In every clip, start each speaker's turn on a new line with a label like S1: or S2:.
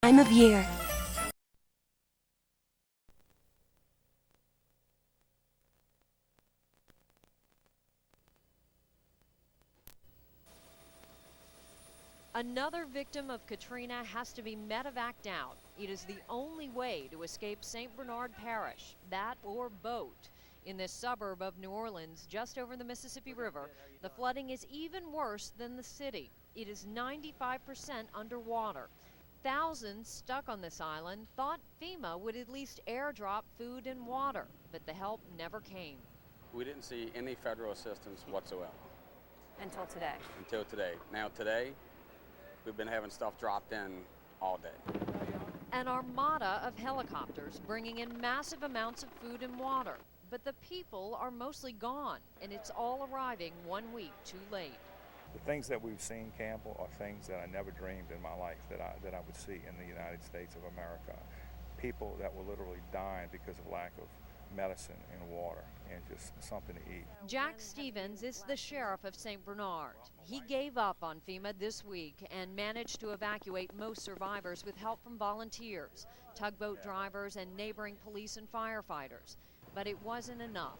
S1: Time of year.
S2: Another victim of Katrina has to be medevaced out. It is the only way to escape St. Bernard Parish, that or boat. In this suburb of New Orleans, just over the Mississippi River, the flooding is even worse than the city. It is 95% underwater. Thousands stuck on this island thought FEMA would at least airdrop food and water, but the help never came.
S3: We didn't see any federal assistance whatsoever.
S2: Until today.
S3: Until today. Now today, we've been having stuff dropped in all day.
S2: An armada of helicopters bringing in massive amounts of food and water. But the people are mostly gone, and it's all arriving 1 week too late.
S4: The things that we've seen, Campbell, are things that I never dreamed in my life that I would see in the United States of America. People that were literally dying because of lack of medicine and water and just something to eat.
S2: Jack Stevens is the sheriff of St. Bernard. He gave up on FEMA this week and managed to evacuate most survivors with help from volunteers, tugboat drivers, and neighboring police and firefighters. But it wasn't enough,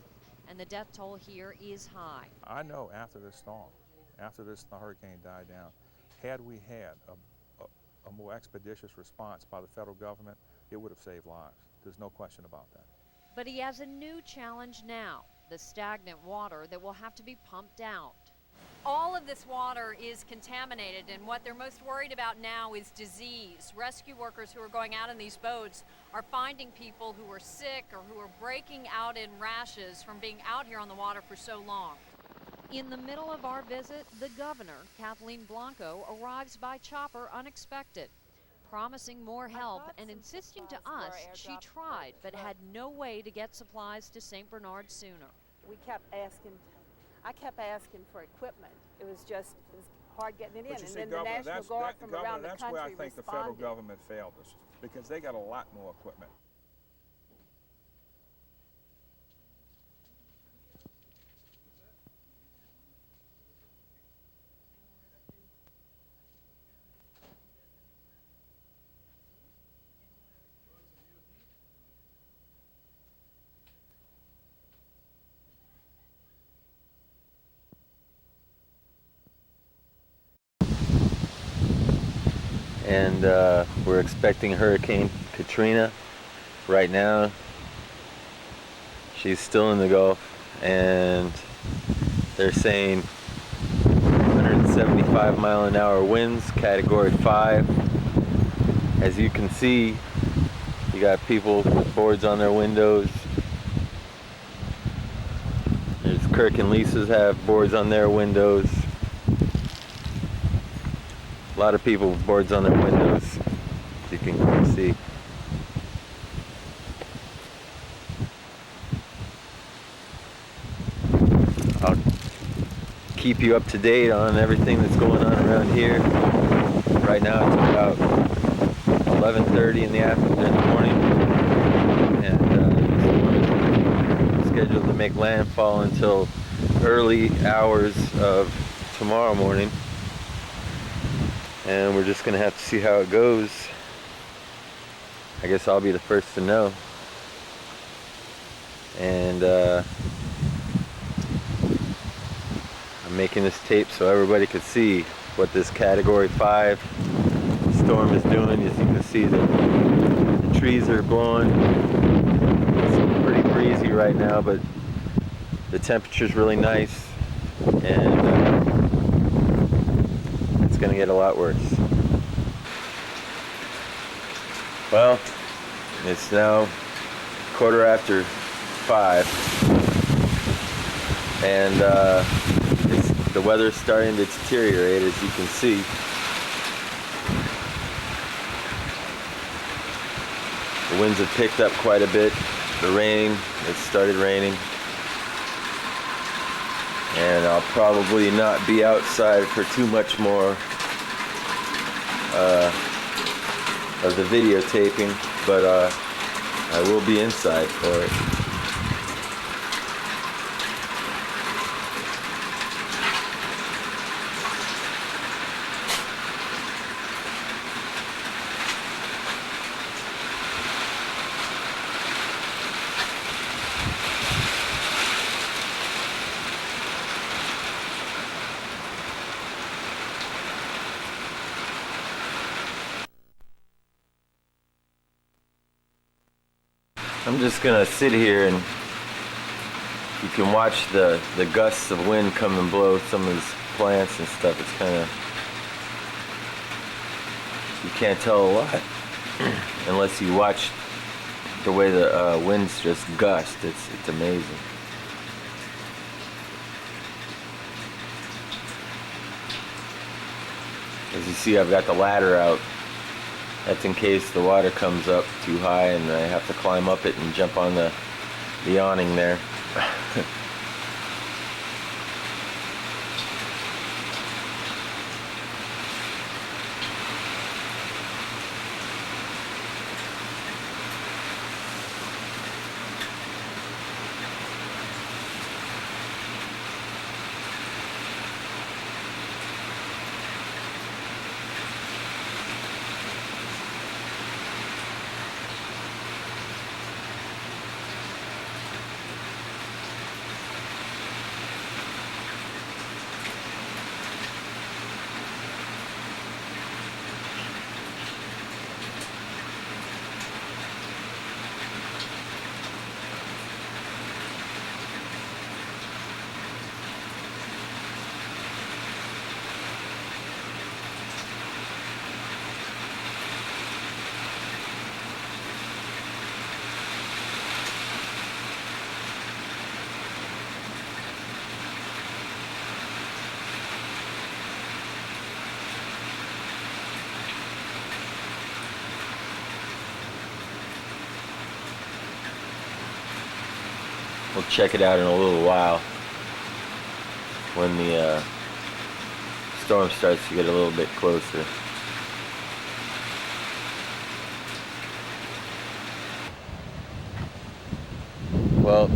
S2: and the death toll here is high.
S4: I know after this storm, after this hurricane died down, had we had a more expeditious response by the federal government, it would have saved lives. There's no question about that.
S2: But he has a new challenge now, the stagnant water that will have to be pumped out. All of this water is contaminated, and what they're most worried about now is disease. Rescue workers who are going out in these boats are finding people who are sick or who are breaking out in rashes from being out here on the water for so long. In the middle of our visit, the governor, Kathleen Blanco, arrives by chopper unexpected, promising more help and insisting to us she tried but had no way to get supplies to St. Bernard sooner.
S5: I kept asking for equipment. It was hard getting it in.
S4: But you
S5: And
S4: see,
S5: then the
S4: Governor,
S5: National Guard from around the
S4: that's
S5: country
S4: where I think the federal
S5: responded.
S4: government failed us, because they got a lot more equipment.
S6: And we're expecting Hurricane Katrina right now. She's still in the Gulf, and they're saying 175 mile an hour winds, category 5. As you can see, you got people with boards on their windows. There's Kirk and Lisa's have boards on their windows. A lot of people with boards on their windows, as you can see. I'll keep you up to date on everything that's going on around here. Right now it's about 11:30 in the morning, and scheduled to make landfall until early hours of tomorrow morning. And we're just gonna have to see how it goes. I guess I'll be the first to know. And I'm making this tape so everybody could see what this category 5 storm is doing. As you can see, the trees are blowing. It's pretty breezy right now, but the temperature's really nice, and it's gonna get a lot worse. Well, it's now 5:15, and the weather's starting to deteriorate, as you can see. The winds have picked up quite a bit. The rain, it started raining. And I'll probably not be outside for too much more of the videotaping, but I will be inside for it. just gonna sit here and you can watch the gusts of wind come and blow some of these plants and stuff. It's kind of, you can't tell a lot unless you watch the way the winds just gust. It's amazing. As you see, I've got the ladder out. That's in case the water comes up too high and I have to climb up it and jump on the awning there. We'll check it out in a little while when the storm starts to get a little bit closer. Well,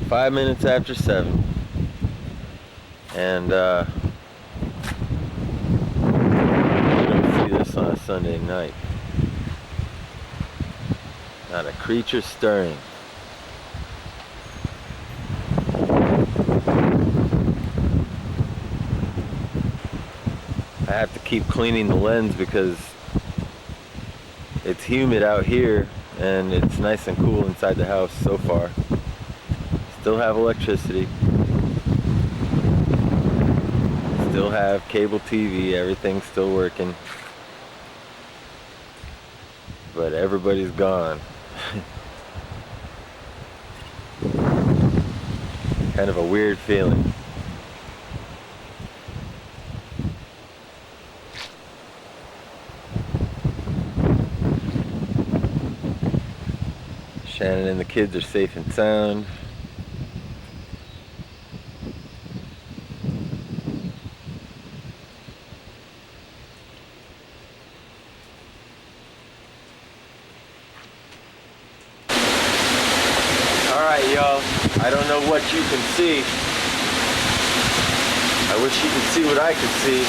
S6: 5 minutes after 7, and you don't see this on a Sunday night. Not a creature stirring. I have to keep cleaning the lens because it's humid out here and it's nice and cool inside the house so far. Still have electricity. Still have cable TV, everything's still working. But everybody's gone. Kind of a weird feeling. Shannon and the kids are safe and sound. Alright, y'all, I don't know what you can see. I wish you could see what I could see.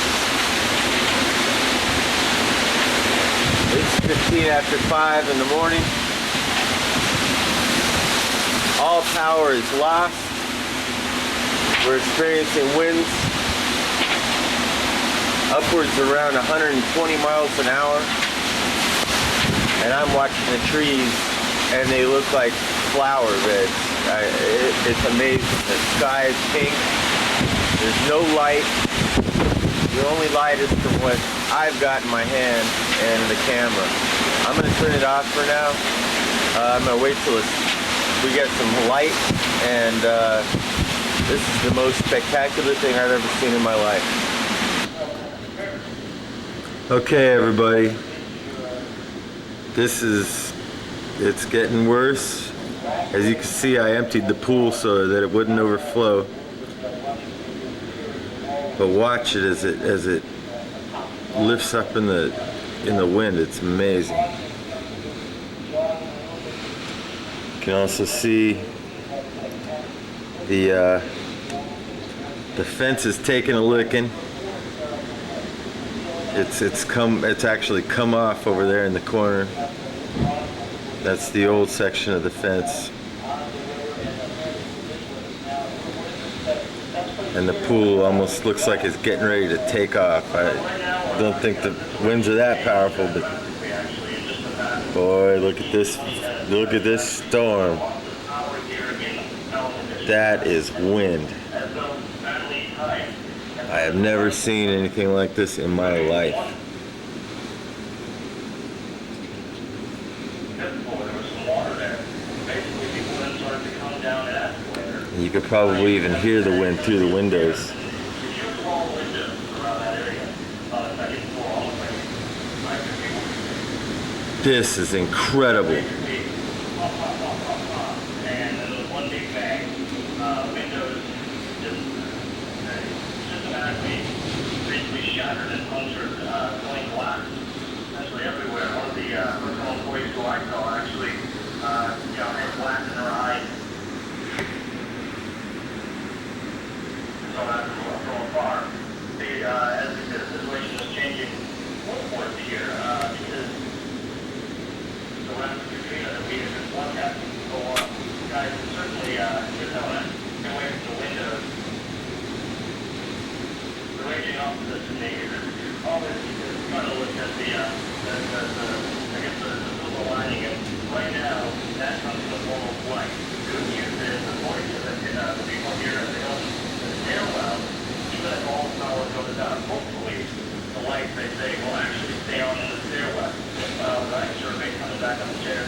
S6: It's 15 after 5 in the morning. All power is lost. We're experiencing winds upwards around 120 miles an hour. And I'm watching the trees and they look like flower beds. It's amazing. The sky is pink. There's no light. The only light is from what I've got in my hand and the camera. I'm going to turn it off for now. I'm going to wait till we get some light, and this is the most spectacular thing I've ever seen in my life. Okay, everybody. It's getting worse. As you can see, I emptied the pool so that it wouldn't overflow. But watch it as it lifts up in the wind. It's amazing. You can also see the fence is taking a licking. It's actually come off over there in the corner. That's the old section of the fence. And the pool almost looks like it's getting ready to take off. I don't think the winds are that powerful, but boy, look at this Look at this storm. That is wind. I have never seen anything like this in my life. You could probably even hear the wind through the windows. This is incredible.
S1: Shattered and punctured, going glass, essentially everywhere. One of the personal employees who I saw actually, had glass in her eye. I saw that from afar. As we said, the situation is changing more here because the last Katrina that we have been forecasting will go on. Guys, certainly, you're telling us, get away from the windows. Raging off of this to me, all this is trying to look at the silver lining, and right now, that comes in the form of light. The good news is, according to the people here at the Hilton, the stairwell, even if all the power goes out, hopefully, the light, they say, will actually stay on in the stairwell. The night survey coming back on the stairs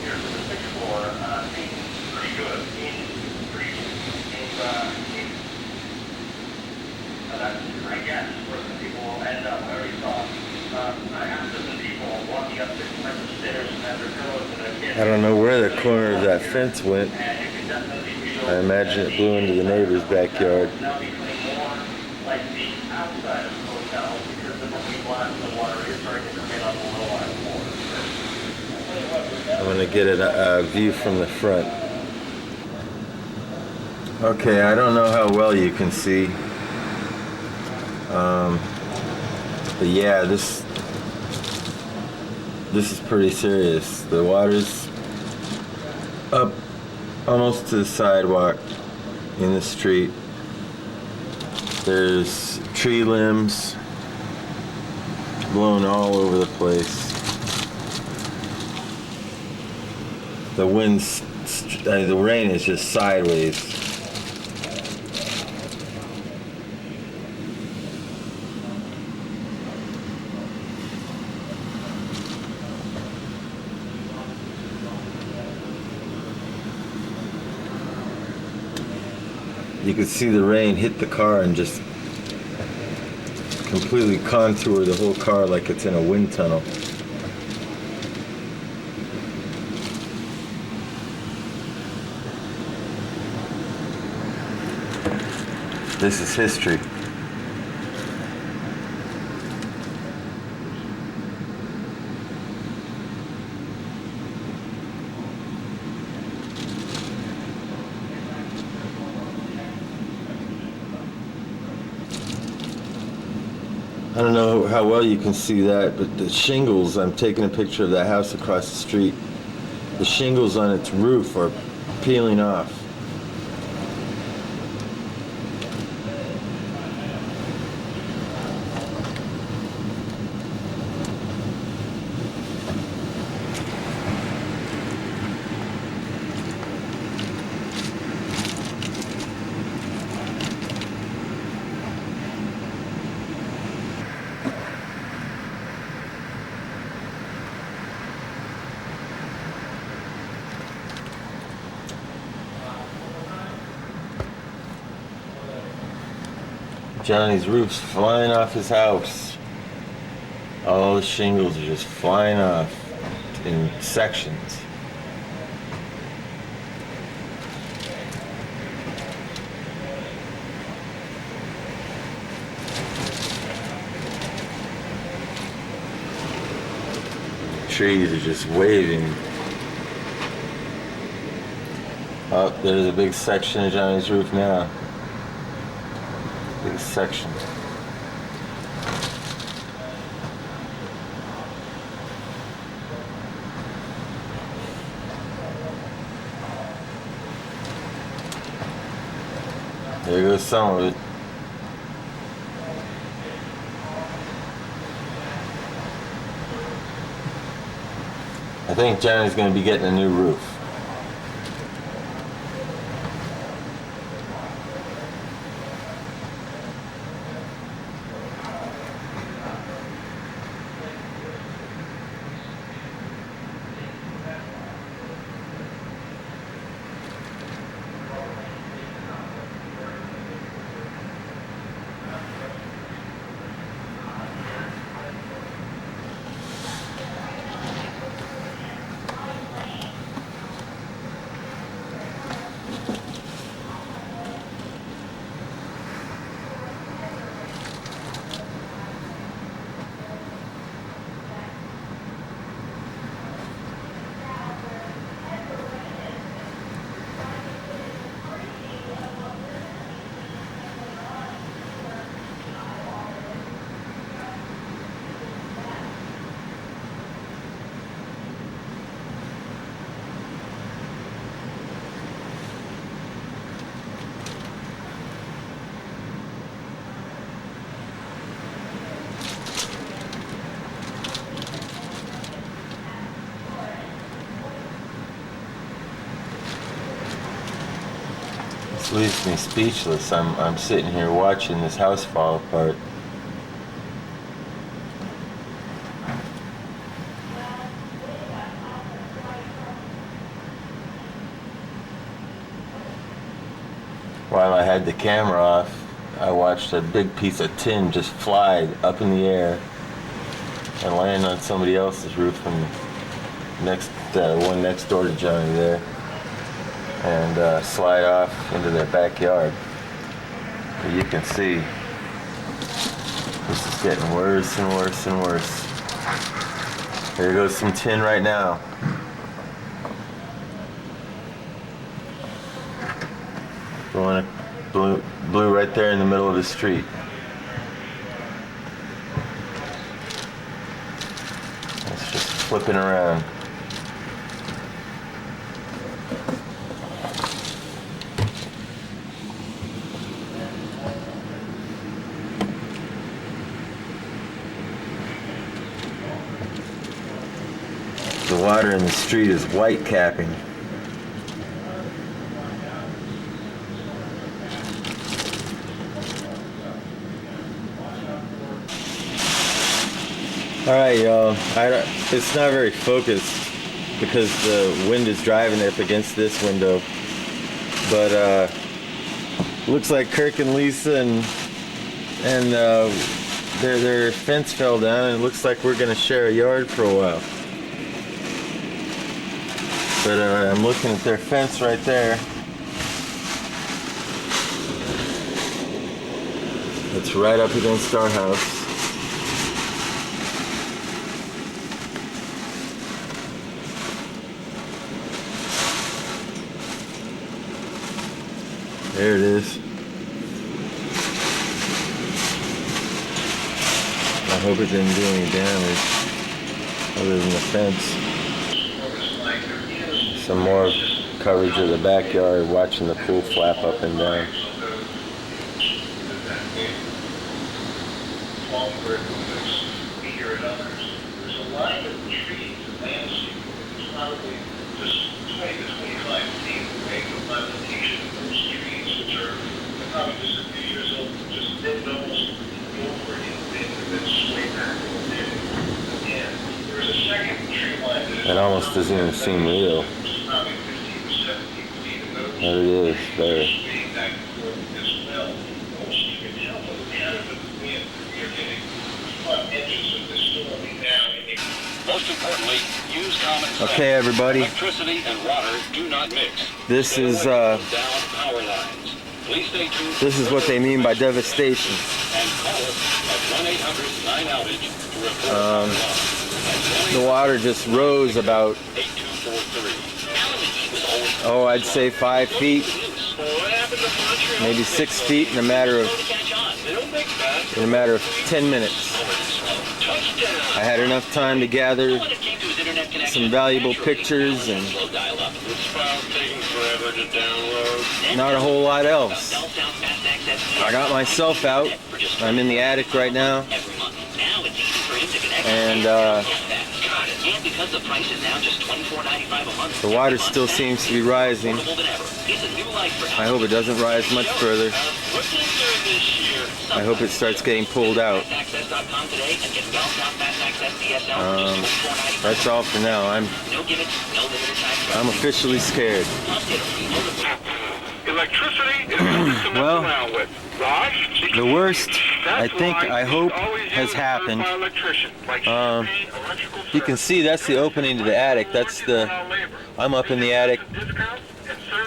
S1: here to the 6th floor seems pretty good. Seems I guess where some people will end up. I already saw half a dozen people walking up 6 flights of stairs and have their pillows in their kids.
S6: I don't know where the corner of that fence went. I imagine it blew into the neighbor's backyard.
S1: Now becoming more like the outside of the hotel because the moving glass in the water is starting to come in on the low line floor.
S6: I'm gonna get a view from the front. Okay, I don't know how well you can see. But yeah, this is pretty serious. The water's up almost to the sidewalk in the street. There's tree limbs blown all over the place. The the rain is just sideways. You could see the rain hit the car and just completely contour the whole car like it's in a wind tunnel. This is history. I don't know how well you can see that, but the shingles, I'm taking a picture of that house across the street. The shingles on its roof are peeling off. Johnny's roof's flying off his house. All the shingles are just flying off in sections. Trees are just waving. Oh, there's a big section of Johnny's roof now. Big section. There goes some of it. I think Johnny's going to be getting a new roof. This leaves me speechless. I'm sitting here watching this house fall apart. While I had the camera off, I watched a big piece of tin just fly up in the air and land on somebody else's roof from one next door to Johnny there, and slide off into their backyard. But you can see this is getting worse and worse and worse. Here goes some tin right now. Going blew right there in the middle of the street. It's just flipping around. The water in the street is white capping. Alright, y'all. It's not very focused because the wind is driving up against this window. But looks like Kirk and Lisa and their fence fell down, and it looks like we're gonna share a yard for a while. But I'm looking at their fence right there. It's right up against our house. There it is. I hope it didn't do any damage other than the fence. Some more coverage of the backyard, watching the pool flap up and down.
S1: There's a line of trees and landscape. It's probably just 20 to 25 feet away from my location. Those trees, which are probably just a few years old, just bend almost over and then sway back a little bit. And there's a second tree line that
S6: It almost doesn't even seem real.
S1: probably 15 to 17 feet. And those
S6: There it is, there.
S1: swaying back and forth as well. Almost you can tell by the pattern of the wind that we are getting front edges of this storm now.
S7: Most importantly, use common sense.
S6: Okay, everybody.
S7: Electricity and water do not mix.
S6: This
S7: Stay
S6: is
S7: away from down power lines. Please stay tuned.
S6: this is what they mean by devastation.
S7: And call us at 1-800-9-OUTAGE to report loss.
S6: The water just rose about,
S7: 8243.
S6: oh, I'd say 5 feet, maybe 6 feet in a matter of 10 minutes. I had enough time to gather some valuable pictures and not a whole lot else. I got myself out. I'm in the attic right now, and
S8: Because the price is now just $24.95 a month.
S6: The water still seems to be rising. I hope it doesn't rise much further. I hope it starts getting pulled out. That's all for now. I'm officially scared.
S7: Electricity is nothing to mess around with. Why?
S6: The worst, I hope, has happened. You can see that's the opening to the attic. I'm up in the attic.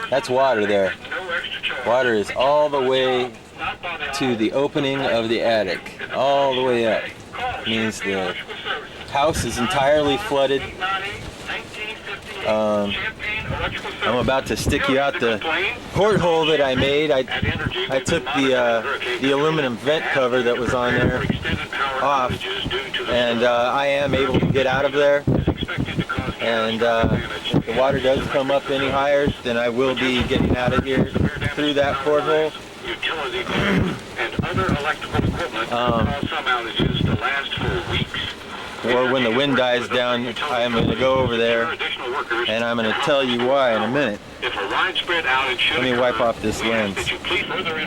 S6: That's water there. Water is all the way to the opening of the attic. All the way up. Means the house is entirely flooded. I'm about to stick you out the porthole that I made. I took the aluminum vent cover that was on there off, and I am able to get out of there. And if the water does come up any higher, then I will be getting out of here through that porthole.
S7: And other electrical equipment cause some outages to last for weeks.
S6: Or when the wind dies down, I'm going to go over there, and I'm going to tell you why in a minute. Let me wipe off this lens.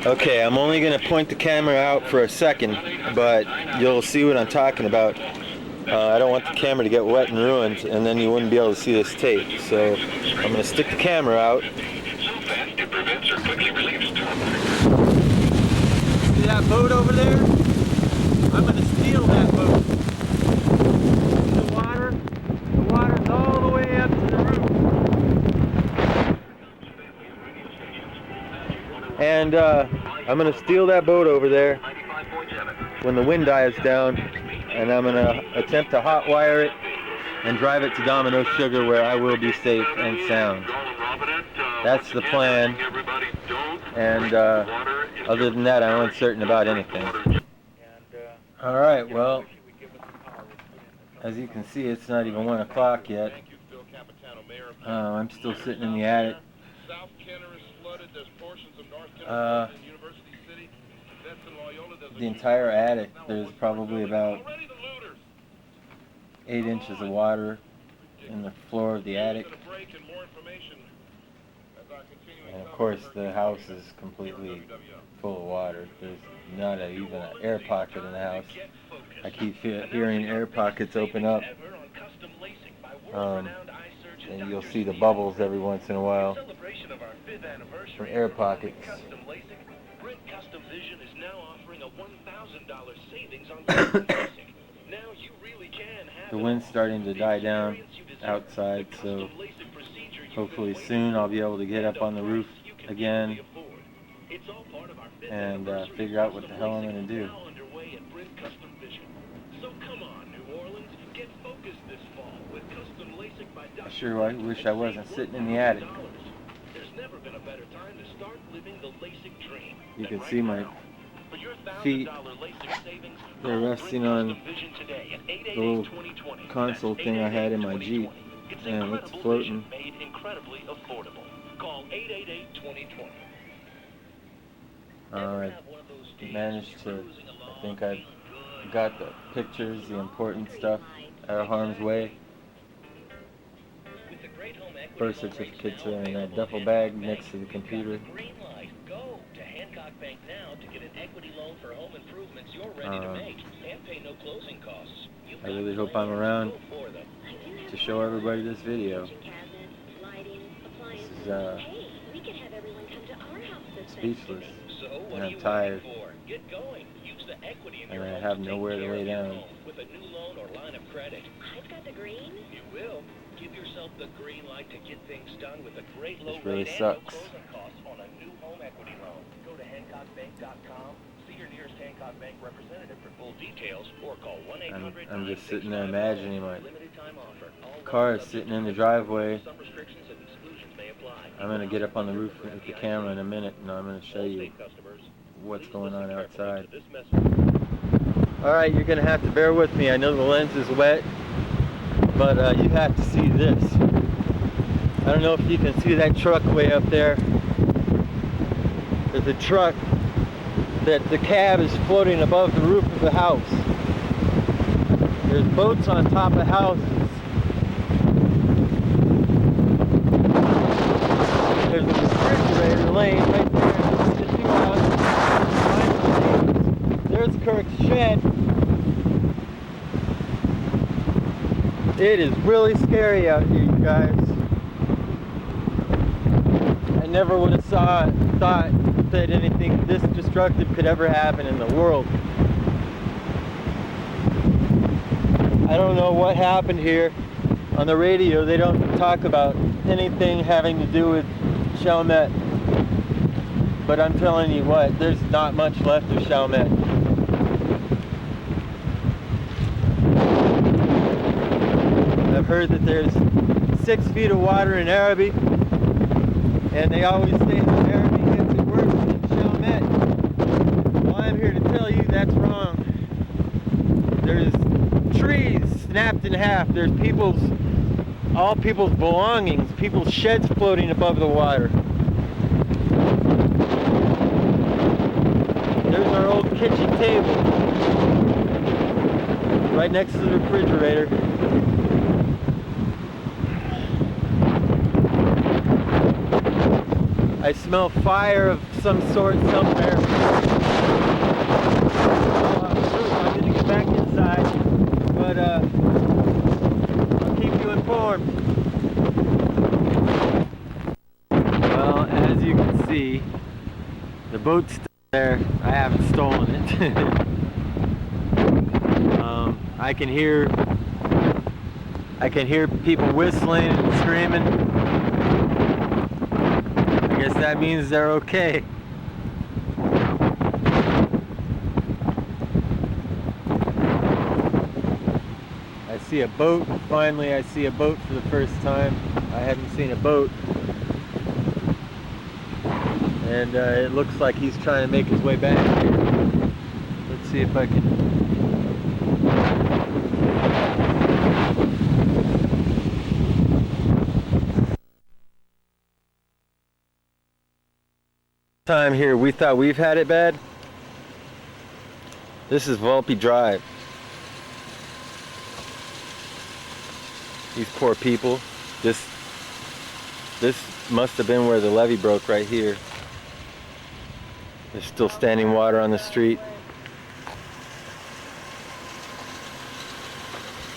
S6: Okay, I'm only going to point the camera out for a second, but you'll see what I'm talking about. I don't want the camera to get wet and ruined, and then you wouldn't be able to see this tape. So I'm going to stick the camera out. See that boat over there? I'm going to steal that boat. The water's all the way up to the roof. And I'm going to steal that boat over there when the wind dies down, and I'm going to attempt to hotwire it and drive it to Domino Sugar, where I will be safe and sound. That's the plan, and other than that, I'm uncertain about anything. Alright, well, as you can see, it's not even 1 o'clock yet. I'm still sitting in the attic. The entire attic, there's probably about 8 inches of water in the floor of the attic. And of course, the house is completely full of water. There's not even an air pocket in the house. I keep hearing air pockets open up. And you'll see the bubbles every once in a while from air pockets. The wind's starting to die down outside, so hopefully soon I'll be able to get up on the roof again and figure out what the hell I'm going to do. I sure wish I wasn't sitting in the attic. You can see my feet. They're resting on the little console thing I had in my Jeep, and it's floating. I managed to, I think I got the pictures, the important stuff out of harm's way. Birth certificates are in that duffel bag next to the computer. I really hope I'm around to show everybody this video. This is speechless, and I'm tired, and I have nowhere to lay down.
S8: Give yourself the green light to get things done with a great low
S6: This really
S8: rate
S6: sucks.
S8: and no closing costs on a new home equity loan. Go to HancockBank.com, see your nearest Hancock Bank representative for full details, or call 1-800.
S6: I'm just sitting there imagining my car is sitting in the driveway. I'm going to get up on the roof with the camera in a minute, and I'm going to show you what's going on outside. Alright, you're going to have to bear with me. I know the lens is wet, but you have to see this. I don't know if you can see that truck way up there. There's a truck that the cab is floating above the roof of the house. There's boats on top of houses lane right there. This is the 2 house. There's Kirk's shed. It is really scary out here, you guys. I never would have thought that anything this destructive could ever happen in the world. I don't know what happened here. On the radio, they don't talk about anything having to do with Chalmette. But I'm telling you what, there's not much left of Chalmette. I've heard that there's 6 feet of water in Araby, and they always say that Araby gets it worse than Chalmette. Well, I'm here to tell you that's wrong. There's trees snapped in half. There's all people's belongings, people's sheds floating above the water. There's our old kitchen table, right next to the refrigerator. I smell fire of some sort somewhere. I'm going to get back inside, but I'll keep you informed. Well, as you can see, the boat's still there. I haven't stolen it. I can hear people whistling and screaming. I guess that means they're okay. I see a boat. Finally, I see a boat for the first time. I hadn't seen a boat. And it looks like he's trying to make his way back here. Let's see if I can... Time here, we thought we've had it bad. This is Volpe Drive. These poor people. This must have been where the levee broke right here. There's still standing water on the street.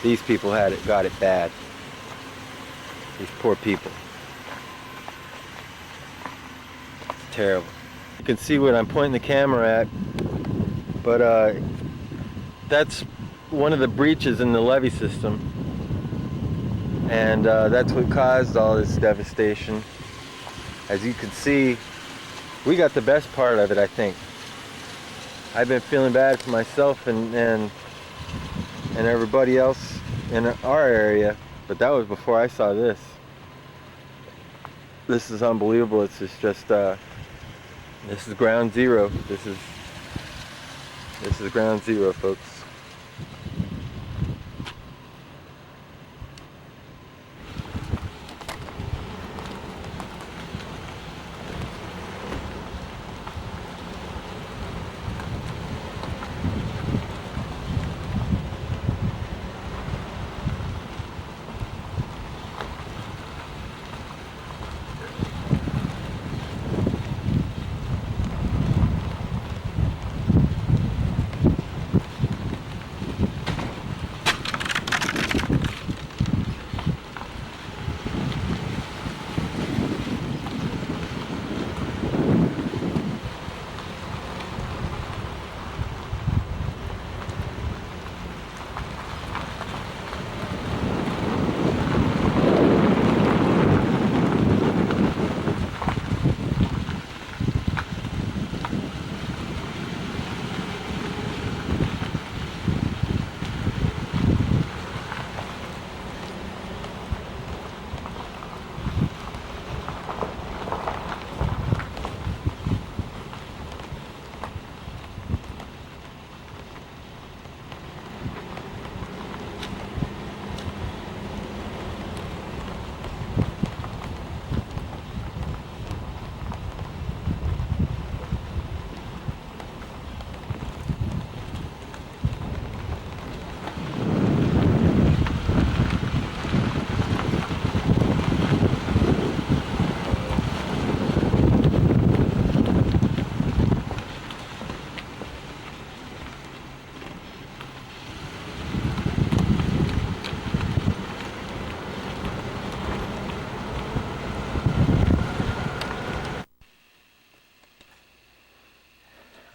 S6: These people got it bad. These poor people. It's terrible. You can see what I'm pointing the camera at, but that's one of the breaches in the levee system, and that's what caused all this devastation. As you can see, we got the best part of it, I think. I've been feeling bad for myself and everybody else in our area, but that was before I saw this. This is unbelievable. It's just this is ground zero. This is ground zero, folks.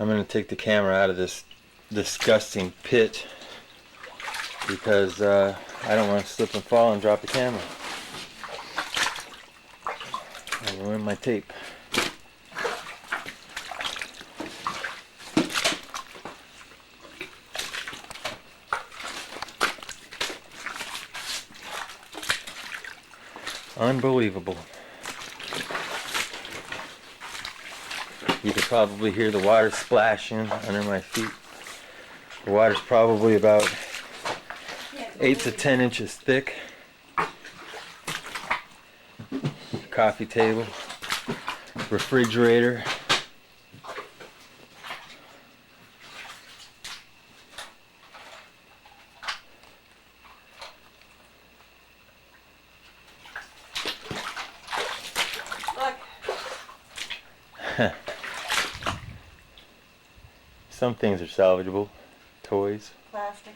S6: I'm going to take the camera out of this disgusting pit because I don't want to slip and fall and drop the camera. I'll ruin my tape. Unbelievable. You could probably hear the water splashing under my feet. The water's probably about 8 to 10 inches thick. Coffee table, refrigerator. Some things are salvageable. Toys.
S5: Plastic.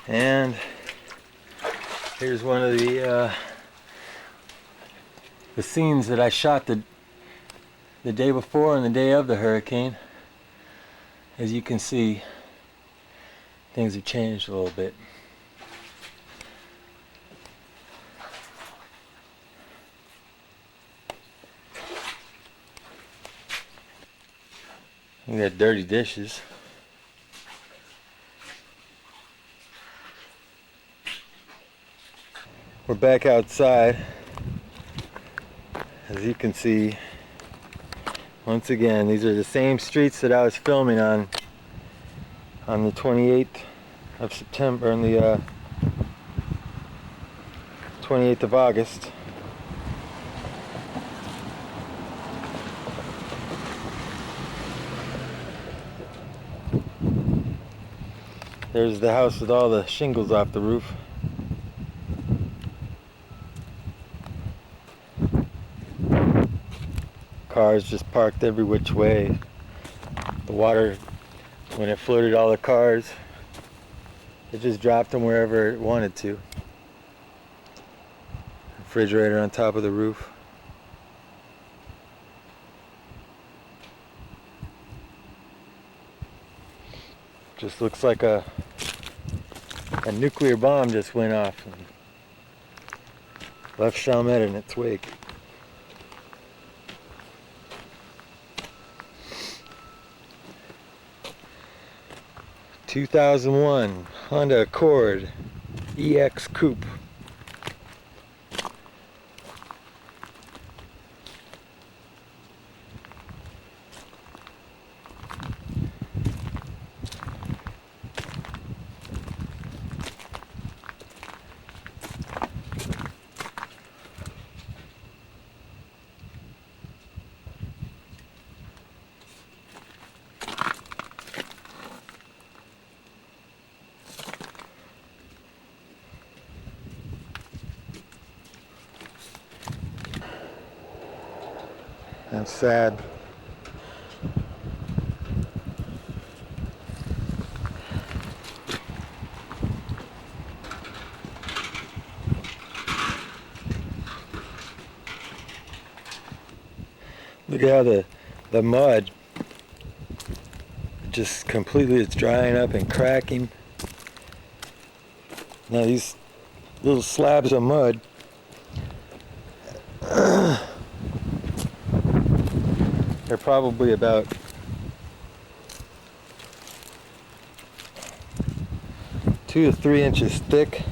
S6: And here's one of the scenes that I shot the day before and the day of the hurricane. As you can see, things have changed a little bit. We got dirty dishes. We're back outside. As you can see, once again, these are the same streets that I was filming on the 28th of September, on the 28th of August. There's the house with all the shingles off the roof. Cars just parked every which way. The water, when it flooded all the cars, it just dropped them wherever it wanted to. Refrigerator on top of the roof. Just looks like a nuclear bomb just went off and left Chalmette in its wake. (2001) Honda Accord EX Coupe. That's sad. Look at how the mud just completely is drying up and cracking. Now these little slabs of mud they're probably about 2 to 3 inches thick,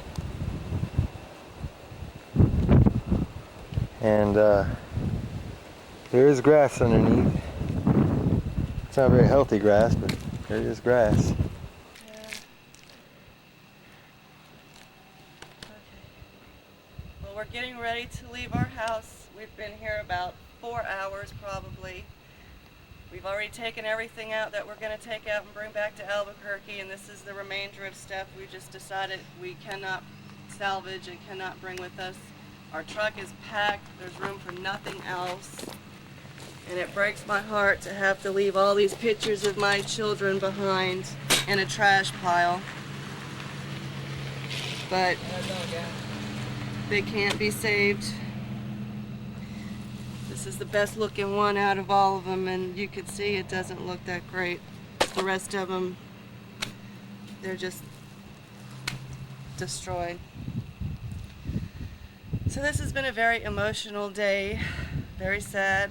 S6: and there is grass underneath. It's not very healthy grass, but there is grass.
S9: Yeah. Okay. Well, we're getting ready to leave our house. We've been here about 4 hours probably. We've already taken everything out that we're going to take out and bring back to Albuquerque, and this is the remainder of stuff we just decided we cannot salvage and cannot bring with us. Our truck is packed. There's room for nothing else. And it breaks my heart to have to leave all these pictures of my children behind in a trash pile. But they can't be saved. This is the best looking one out of all of them, and you can see it doesn't look that great. The rest of them, they're just destroyed. So this has been a very emotional day, very sad,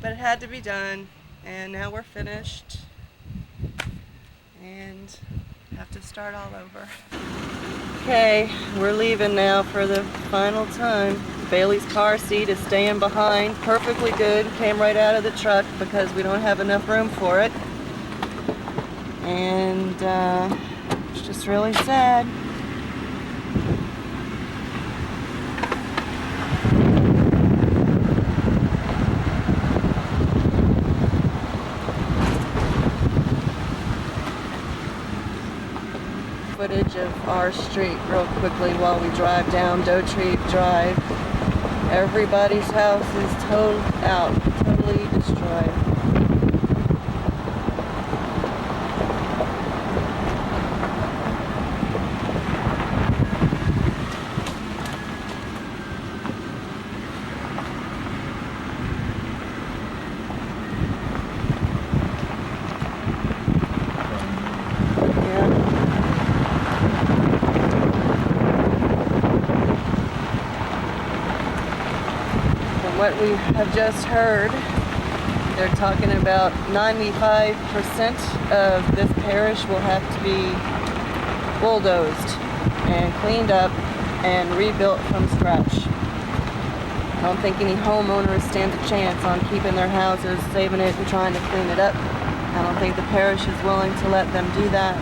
S9: but it had to be done, and now we're finished and have to start all over. Okay, we're leaving now for the final time. Bailey's car seat is staying behind, perfectly good, came right out of the truck because we don't have enough room for it. And it's just really sad. Footage of our street real quickly while we drive down Dotree Drive. Everybody's house is totally destroyed. What we have just heard, they're talking about 95% of this parish will have to be bulldozed and cleaned up and rebuilt from scratch. I don't think any homeowners stand a chance on keeping their houses, saving it and trying to clean it up. I don't think the parish is willing to let them do that.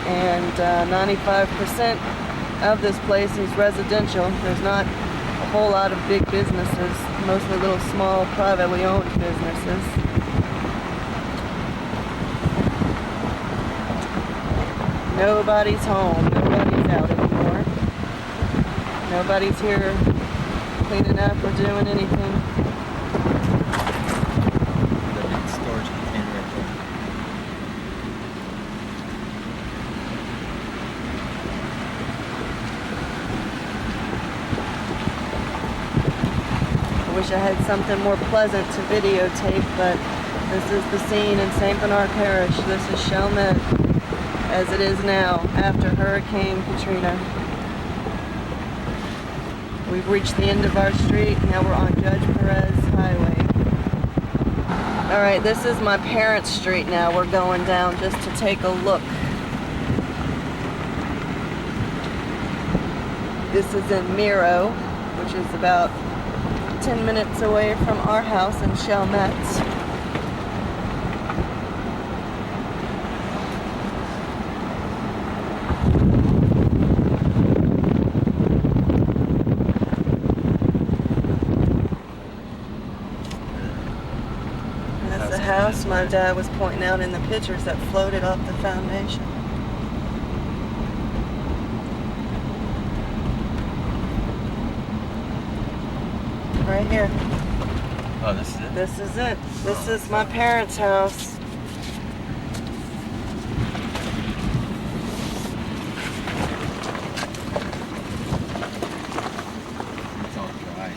S9: And 95% of this place is residential. There's not a whole lot of big businesses, mostly little small privately owned businesses. Nobody's home, nobody's out anymore. Nobody's here cleaning up or doing anything.
S6: The big storage container right there.
S9: I wish I had something more pleasant to videotape, but this is the scene in St. Bernard Parish. This is Chalmette as it is now after Hurricane Katrina. We've reached the end of our street. Now we're on Judge Perez Highway. Alright, this is my parents' street now. We're going down just to take a look. This is in Miro, which is about 10 minutes away from our house in Chalmette. That's the house my dad was pointing out in the pictures that floated off the foundation. Right here.
S6: Oh, this is it?
S9: This is it. This is my parents' house.
S6: It's all dry.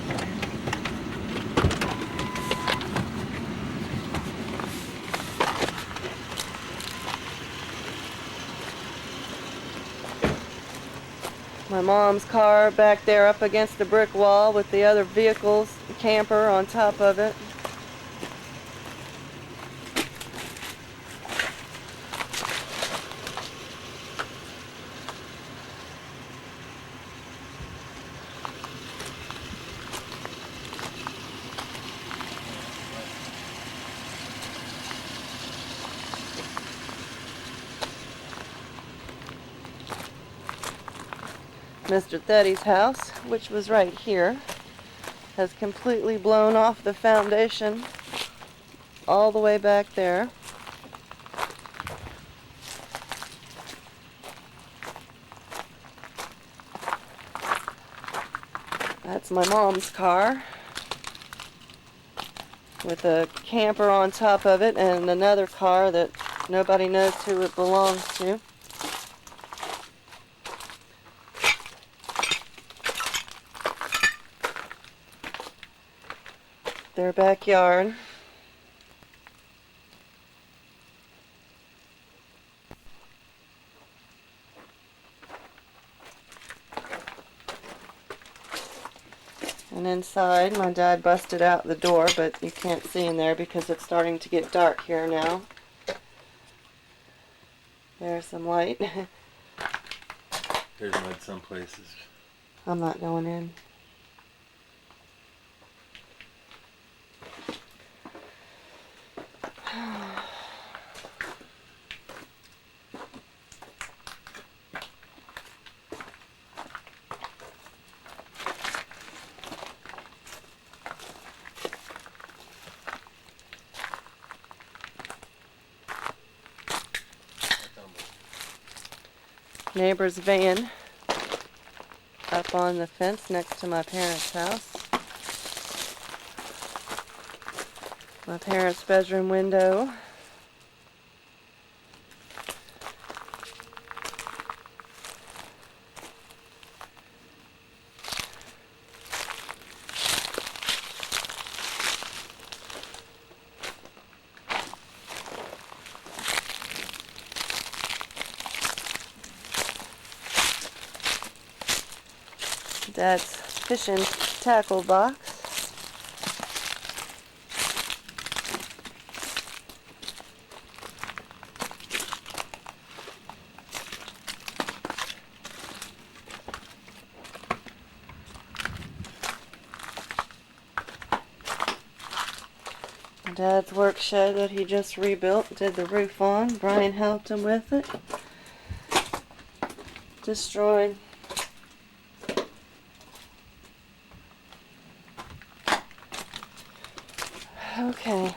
S9: My mom's car back there up against the brick wall with the other vehicles, camper on top of it. Mr. Teddy's house, which was right here, has completely blown off the foundation all the way back there. That's That's my mom's car with a camper on top of it and another car that nobody knows who it belongs to. Their backyard. And inside, my dad busted out the door, but you can't see in there because it's starting to get dark here now. There's some light.
S6: There's mud some places.
S9: I'm not going in. Neighbor's van up on the fence next to my parents' house. My parents' bedroom window. Dad's fishing tackle box. Dad's work shed that he just rebuilt, did the roof on. Brian helped him with it. Destroyed. Okay,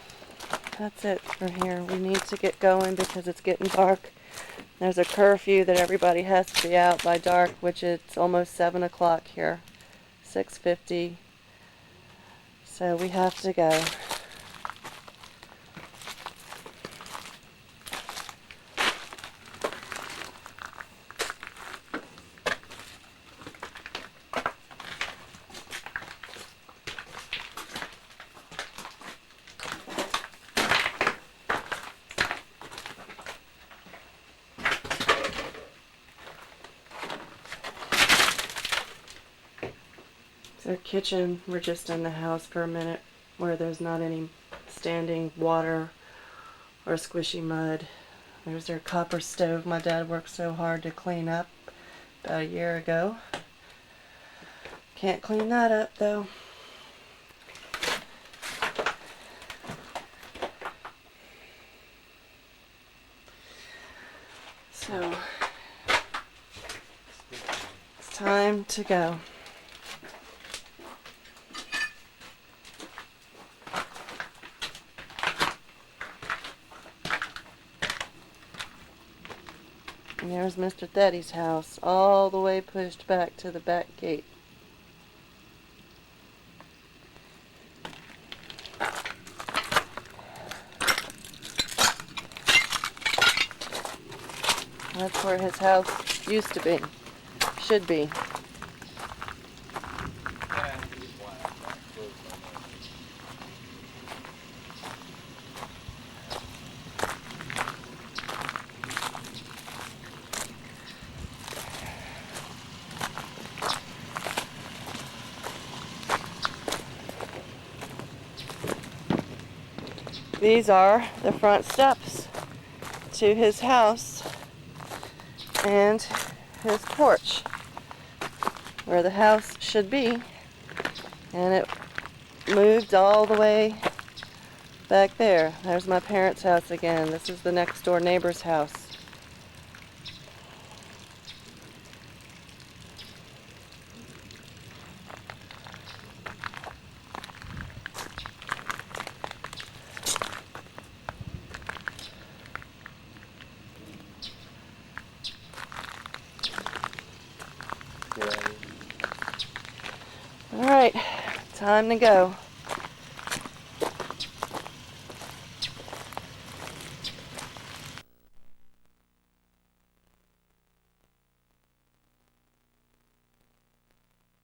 S9: that's it for here. We need to get going because it's getting dark. There's a curfew that everybody has to be out by dark, which it's almost 7 o'clock here, 6:50. So we have to go. Their kitchen, we're just in the house for a minute where there's not any standing water or squishy mud. There's their copper stove my dad worked so hard to clean up about a year ago. Can't clean that up though. So it's time to go. And there's Mr. Teddy's house, all the way pushed back to the back gate. That's where his house used to be, should be. These are the front steps to his house and his porch, where the house should be, and it moved all the way back there. There's my parents' house again. This is the next door neighbor's house. All right, time to go.